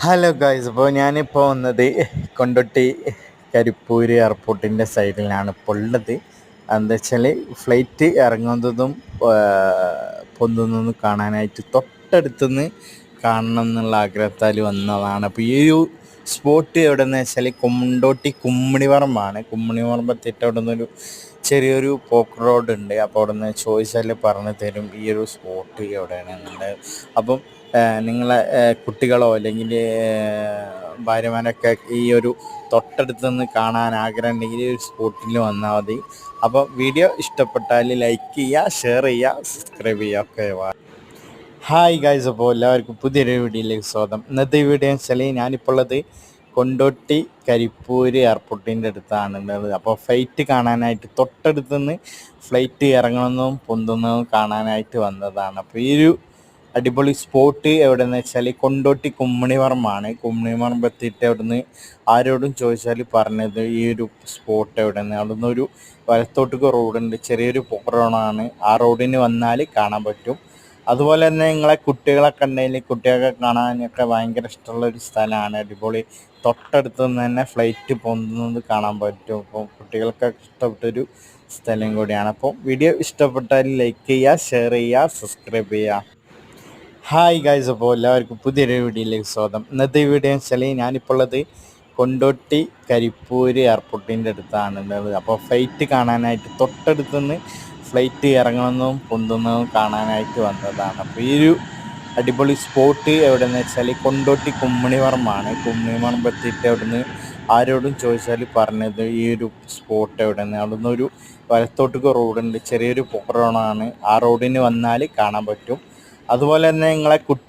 Hello guys, അപ്പോൾ ഞാനിപ്പോൾ വന്നത് കൊണ്ടോട്ടി കരിപ്പൂര് എയർപോർട്ടിൻ്റെ സൈഡിലാണ് ഇപ്പോൾ ഉള്ളത്. എന്താ വെച്ചാൽ ഫ്ലൈറ്റ് ഇറങ്ങുന്നതും പൊന്തുന്നതും കാണാനായിട്ട് തൊട്ടടുത്തുനിന്ന് കാണണം എന്നുള്ള ആഗ്രഹത്താൽ വന്നതാണ്. അപ്പോൾ ഈ ഒരു സ്പോട്ട് എവിടെയെന്ന് വെച്ചാൽ കൊണ്ടോട്ടി കുമ്മിണിപറമ്പാണ്. കുമ്മിണിപറമ്പെത്തിയിട്ട് അവിടെ നിന്നൊരു ചെറിയൊരു പോക്ക് റോഡ് ഉണ്ട്. അപ്പോൾ അവിടെ നിന്ന് ചോദിച്ചാൽ പറഞ്ഞു തരും ഈ ഒരു സ്പോട്ട് എവിടെയാണെന്നുള്ളത്. അപ്പം നിങ്ങളെ കുട്ടികളോ അല്ലെങ്കിൽ ഭാര്യമാരൊക്കെ ഈ ഒരു തൊട്ടടുത്ത് നിന്ന് കാണാൻ ആഗ്രഹം ഉണ്ടെങ്കിൽ ഈ ഒരു സ്പോട്ടിൽ വന്നാൽ മതി. അപ്പോൾ വീഡിയോ ഇഷ്ടപ്പെട്ടാൽ ലൈക്ക് ചെയ്യുക, ഷെയർ ചെയ്യുക, സബ്സ്ക്രൈബ് ചെയ്യുക. ഒക്കെ ഹായ് ഗായ്സ്, അപ്പോൾ എല്ലാവർക്കും പുതിയൊരു വീഡിയോയിലേക്ക് സ്വാഗതം. ഇന്നത്തെ വീഡിയോ വെച്ചാൽ ഞാനിപ്പോൾ ഉള്ളത് കൊണ്ടോട്ടി കരിപ്പൂര് എയർപോർട്ടിൻ്റെ അടുത്താണ് ഉള്ളത്. അപ്പോൾ ഫ്ലൈറ്റ് കാണാനായിട്ട് തൊട്ടടുത്ത് നിന്ന് ഫ്ലൈറ്റ് ഇറങ്ങണമെന്നും പൊന്തുന്നതും കാണാനായിട്ട് വന്നതാണ്. അപ്പോൾ ഈ ഒരു അടിപൊളി സ്പോട്ട് എവിടെയെന്ന് വെച്ചാൽ കൊണ്ടോട്ടി കുമ്മിണിപറമ്പാണ്. കുമ്മിണിപറമ്പ് എത്തിയിട്ട് അവിടുന്ന് ആരോടും ചോദിച്ചാൽ പറഞ്ഞത് ഈ ഒരു സ്പോട്ട് എവിടെയെന്ന്. അവിടുന്ന് ഒരു വലത്തോട്ടേക്ക് റോഡുണ്ട്, ചെറിയൊരു റോഡാണ്. ആ റോഡിന് വന്നാൽ കാണാൻ പറ്റും. അതുപോലെ തന്നെ നിങ്ങളെ കുട്ടികളൊക്കെ ഉണ്ടെങ്കിൽ കുട്ടികളൊക്കെ കാണാനൊക്കെ ഭയങ്കര ഇഷ്ടമുള്ളൊരു സ്ഥലമാണ്. അടിപൊളി തൊട്ടടുത്ത് നിന്ന് തന്നെ ഫ്ലൈറ്റ് പൊന്തുന്നത് കാണാൻ പറ്റും. അപ്പോൾ കുട്ടികൾക്കൊക്കെ ഇഷ്ടപ്പെട്ടൊരു സ്ഥലം കൂടിയാണ്. അപ്പോൾ വീഡിയോ ഇഷ്ടപ്പെട്ടാൽ ലൈക്ക് ചെയ്യുക, ഷെയർ ചെയ്യുക, സബ്സ്ക്രൈബ് ചെയ്യുക. ഹായ് ഗായ്സ്, അപ്പോൾ എല്ലാവർക്കും പുതിയൊരു വീഡിയോയിലേക്ക് സ്വാഗതം. ഇന്നത്തെ വീഡിയോ വെച്ചാൽ ഞാനിപ്പോൾ ഉള്ളത് കൊണ്ടോട്ടി കരിപ്പൂര് എയർപോർട്ടിൻ്റെ അടുത്താണ് ഉള്ളത്. അപ്പോൾ ഫ്ലൈറ്റ് കാണാനായിട്ട് തൊട്ടടുത്ത് നിന്ന് ഫ്ലൈറ്റ് ഇറങ്ങണമെന്നും പൊന്തുന്നതും കാണാനായിട്ട് വന്നതാണ്. അപ്പോൾ ഈ ഒരു അടിപൊളി സ്പോട്ട് എവിടെയെന്ന് വെച്ചാൽ കൊണ്ടോട്ടി കുമ്മിണിപറമ്പാണ്. കുമ്മിണിപറമ്പ് എത്തിയിട്ട് അവിടുന്ന് ആരോടും ചോദിച്ചാൽ പറഞ്ഞത് ഈ ഒരു സ്പോട്ട് എവിടെയെന്ന്. അവിടുന്ന് ഒരു വലത്തോട്ടേക്ക് റോഡുണ്ട്, ചെറിയൊരു റോഡാണ്. ആ റോഡിന് വന്നാൽ കാണാൻ പറ്റും. അതുപോലെ തന്നെ നിങ്ങളെ